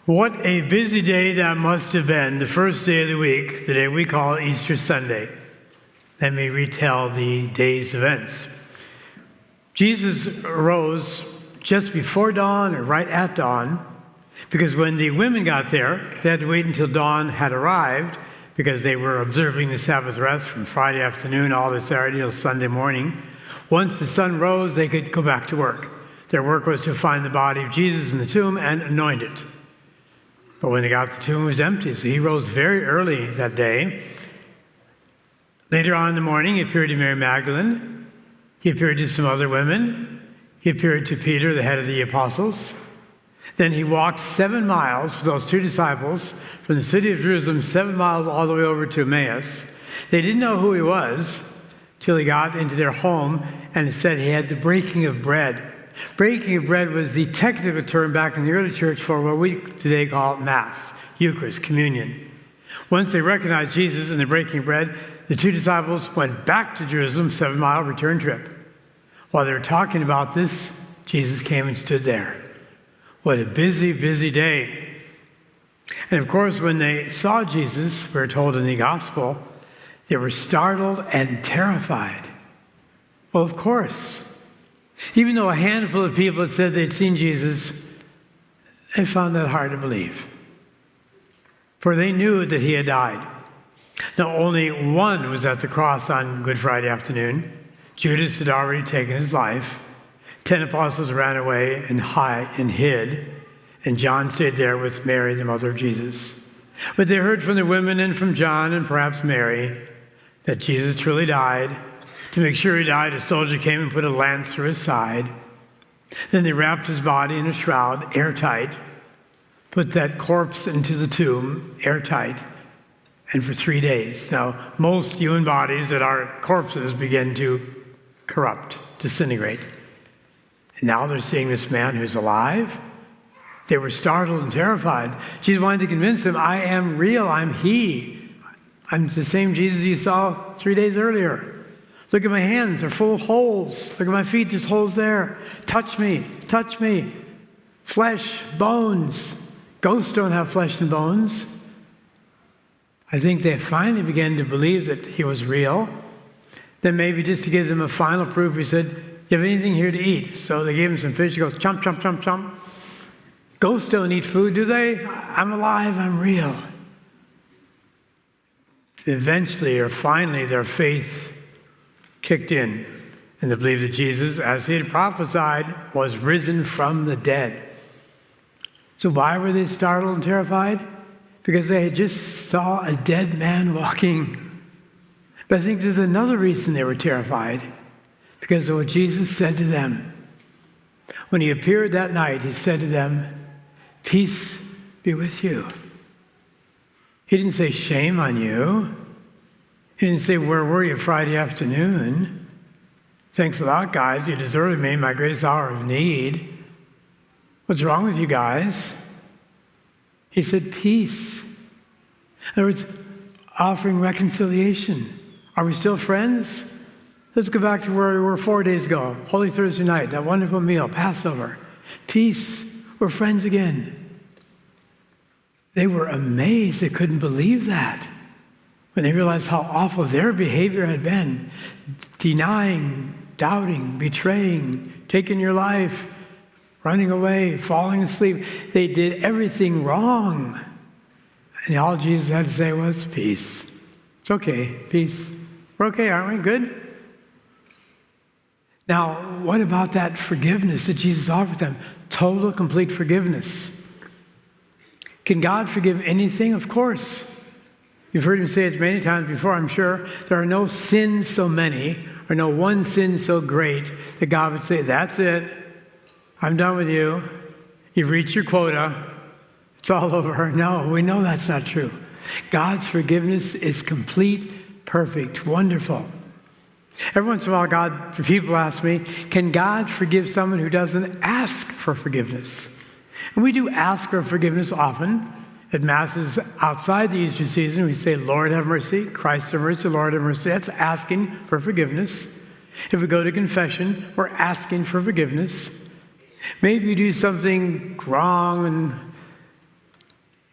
What a busy day that must have been, the first day of the week, the day we call Easter Sunday. Let me retell the day's events. Jesus arose just before dawn or right at dawn, because when the women got there, they had to wait until dawn had arrived, because they were observing the Sabbath rest from Friday afternoon all to Saturday till Sunday morning. Once the sun rose, they could go back to work. Their work was to find the body of Jesus in the tomb and anoint it. But when they got to the tomb, it was empty, so he rose very early that day. Later on in the morning, he appeared to Mary Magdalene. He appeared to some other women. He appeared to Peter, the head of the apostles. Then he walked 7 miles with those 2 disciples from the city of Jerusalem, 7 miles all the way over to Emmaus. They didn't know who he was till he got into their home, and it said he had the breaking of bread. Breaking of bread was the technical term back in the early church for what we today call Mass, Eucharist, communion. Once they recognized Jesus in the breaking of bread, the 2 disciples went back to Jerusalem, 7-mile return trip. While they were talking about this, Jesus came and stood there. What a busy, busy day. And of course, when they saw Jesus, we're told in the gospel, they were startled and terrified. Well, of course. Even though a handful of people had said they'd seen Jesus, they found that hard to believe. For they knew that he had died. Now, only one was at the cross on Good Friday afternoon. Judas had already taken his life. 10 apostles ran away and hid. And John stayed there with Mary, the mother of Jesus. But they heard from the women and from John and perhaps Mary that Jesus truly died. To make sure he died, a soldier came and put a lance through his side. Then they wrapped his body in a shroud, airtight, put that corpse into the tomb, airtight, and for 3 days. Now, most human bodies that are corpses begin to corrupt, disintegrate. And now they're seeing this man who's alive. They were startled and terrified. Jesus wanted to convince them, I am real, I'm he. I'm the same Jesus you saw 3 days earlier. Look at my hands, they're full of holes. Look at my feet, there's holes there. Touch me, touch me. Flesh, bones. Ghosts don't have flesh and bones. I think they finally began to believe that he was real. Then maybe just to give them a final proof, he said, you have anything here to eat? So they gave him some fish. He goes, chomp, chomp, chomp, chomp. Ghosts don't eat food, do they? I'm alive, I'm real. Eventually, or finally, their faith kicked in, and they believed that Jesus, as he had prophesied, was risen from the dead. So why were they startled and terrified? Because they had just saw a dead man walking. But I think there's another reason they were terrified, because of what Jesus said to them. When he appeared that night, he said to them, peace be with you. He didn't say shame on you. He didn't say, where were you Friday afternoon? Thanks a lot, guys. You deserted me in my greatest hour of need. What's wrong with you guys? He said, peace. In other words, offering reconciliation. Are we still friends? Let's go back to where we were 4 days ago. Holy Thursday night, that wonderful meal, Passover. Peace. We're friends again. They were amazed. They couldn't believe that. When they realized how awful their behavior had been, denying, doubting, betraying, taking your life, running away, falling asleep. They did everything wrong. And all Jesus had to say was, peace. It's okay, peace. We're okay, aren't we? Good? Now, what about that forgiveness that Jesus offered them? Total, complete forgiveness. Can God forgive anything? Of course. You've heard him say it many times before, I'm sure. There are no sins so many, or no one sin so great, that God would say, that's it. I'm done with you. You've reached your quota. It's all over. No, we know that's not true. God's forgiveness is complete, perfect, wonderful. Every once in a while, people ask me, can God forgive someone who doesn't ask for forgiveness? And we do ask for forgiveness often. At Masses outside the Easter season, we say, Lord have mercy, Christ have mercy, Lord have mercy. That's asking for forgiveness. If we go to confession, we're asking for forgiveness. Maybe you do something wrong and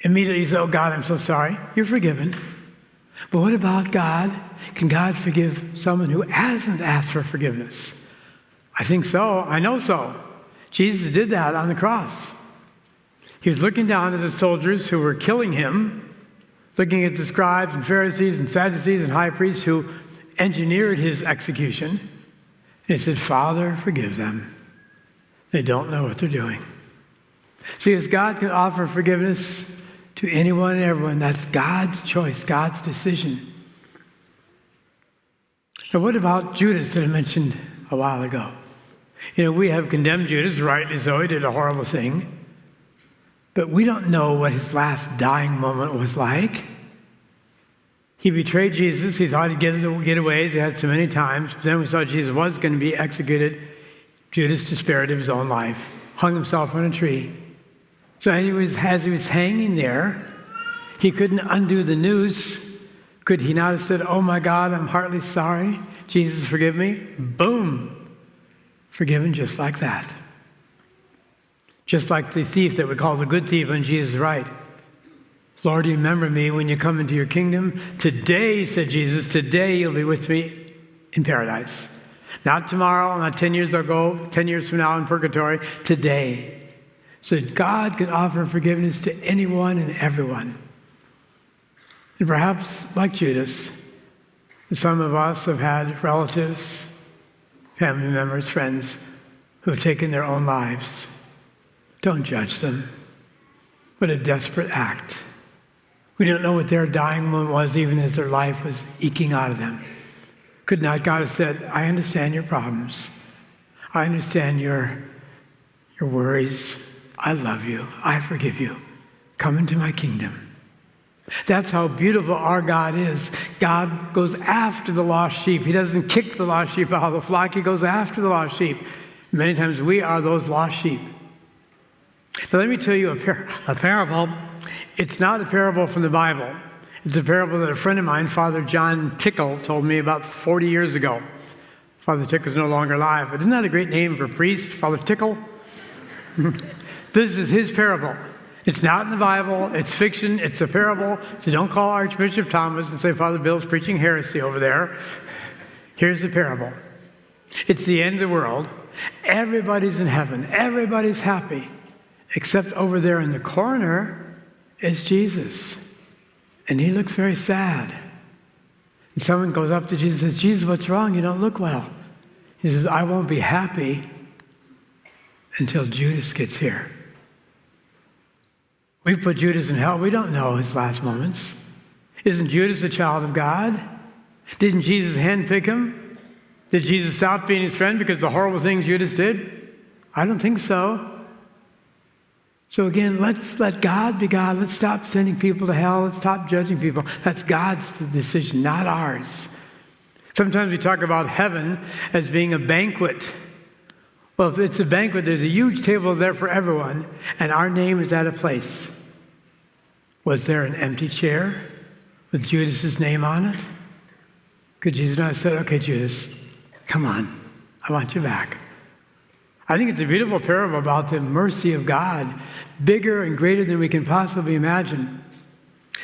Immediately you say, oh God, I'm so sorry. You're forgiven. But what about God? Can God forgive someone who hasn't asked for forgiveness? I think so. I know so. Jesus did that on the cross. He was looking down at the soldiers who were killing him, looking at the scribes and Pharisees and Sadducees and high priests who engineered his execution. And he said, Father, forgive them. They don't know what they're doing. See, as God can offer forgiveness to anyone and everyone, that's God's choice, God's decision. Now, what about Judas that I mentioned a while ago? We have condemned Judas, rightly so. He did a horrible thing. But we don't know what his last dying moment was like. He betrayed Jesus. He thought he'd get away, as he had so many times. But then we saw Jesus was going to be executed. Judas despaired of his own life, hung himself on a tree. So as he was hanging there, he couldn't undo the noose. Could he not have said, oh my God, I'm heartily sorry. Jesus, forgive me. Boom. Forgiven just like that. Just like the thief that we call the good thief on Jesus' right. Lord, remember me when you come into your kingdom. Today, said Jesus, today you'll be with me in paradise. Not tomorrow, not 10 years ago, 10 years from now in purgatory. Today. So God can offer forgiveness to anyone and everyone. And perhaps, like Judas, some of us have had relatives, family members, friends who have taken their own lives. Don't judge them. What a desperate act. We don't know what their dying moment was, even as their life was eking out of them. Could not God have said, I understand your problems. I understand your worries. I love you. I forgive you. Come into my kingdom. That's how beautiful our God is. God goes after the lost sheep. He doesn't kick the lost sheep out of the flock. He goes after the lost sheep. Many times we are those lost sheep. Now let me tell you a parable. It's not a parable from the Bible. It's a parable that a friend of mine, Father John Tickle, told me about 40 years ago. Father Tickle is no longer alive, but isn't that a great name for a priest, Father Tickle? This is his parable. It's not in the Bible. It's fiction. It's a parable. So don't call Archbishop Thomas and say, Father Bill's preaching heresy over there. Here's the parable. It's the end of the world. Everybody's in heaven. Everybody's happy. Except over there in the corner is Jesus. And he looks very sad. And someone goes up to Jesus and says, Jesus, what's wrong? You don't look well. He says, I won't be happy until Judas gets here. We put Judas in hell. We don't know his last moments. Isn't Judas a child of God? Didn't Jesus handpick him? Did Jesus stop being his friend because of the horrible things Judas did? I don't think so. So again, let's let God be God. Let's stop sending people to hell. Let's stop judging people. That's God's decision, not ours. Sometimes we talk about heaven as being a banquet. Well, if it's a banquet, there's a huge table there for everyone, and our name is at a place. Was there an empty chair with Judas's name on it? Could Jesus not have said, okay, Judas, come on, I want you back. I think it's a beautiful parable about the mercy of God, bigger and greater than we can possibly imagine.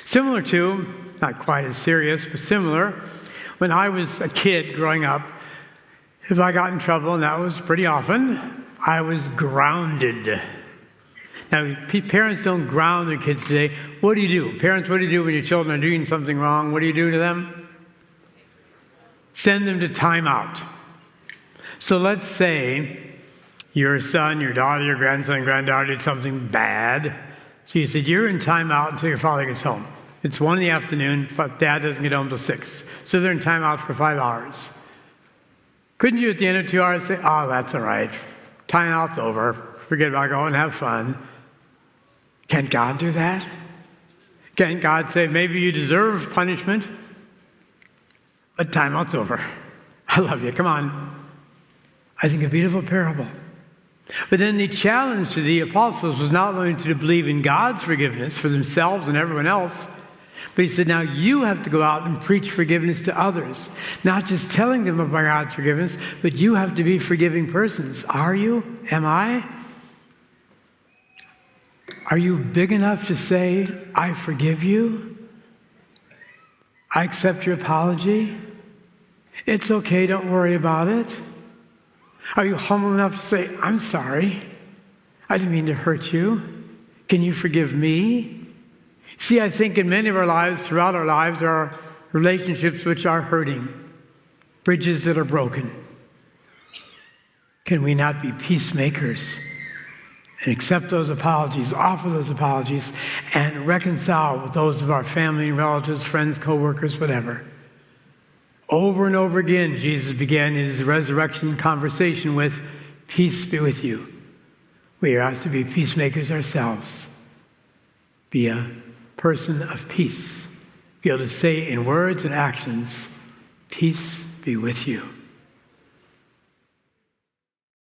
Similar to, not quite as serious, but similar, when I was a kid growing up, if I got in trouble, and that was pretty often, I was grounded. Now, parents don't ground their kids today. What do you do? Parents, what do you do when your children are doing something wrong? What do you do to them? Send them to timeout. So let's say your son, your daughter, your grandson, granddaughter did something bad. So you said, you're in timeout until your father gets home. It's 1 PM. Dad doesn't get home until 6. So they're in timeout for 5 hours. Couldn't you at the end of 2 hours say, oh, that's all right. Timeout's over. Forget about going and have fun. Can God do that? Can God say, maybe you deserve punishment, but timeout's over. I love you. Come on. I think a beautiful parable. But then the challenge to the apostles was not only to believe in God's forgiveness for themselves and everyone else, but he said, now you have to go out and preach forgiveness to others. Not just telling them about God's forgiveness, but you have to be forgiving persons. Are you? Am I? Are you big enough to say, I forgive you? I accept your apology? It's okay, don't worry about it. Are you humble enough to say, I'm sorry. I didn't mean to hurt you. Can you forgive me? See, I think in many of our lives, throughout our lives, there are relationships which are hurting, bridges that are broken. Can we not be peacemakers and accept those apologies, offer those apologies, and reconcile with those of our family, relatives, friends, co-workers, whatever? Over and over again, Jesus began his resurrection conversation with, peace be with you. We are asked to be peacemakers ourselves. Be a person of peace. Be able to say in words and actions, peace be with you.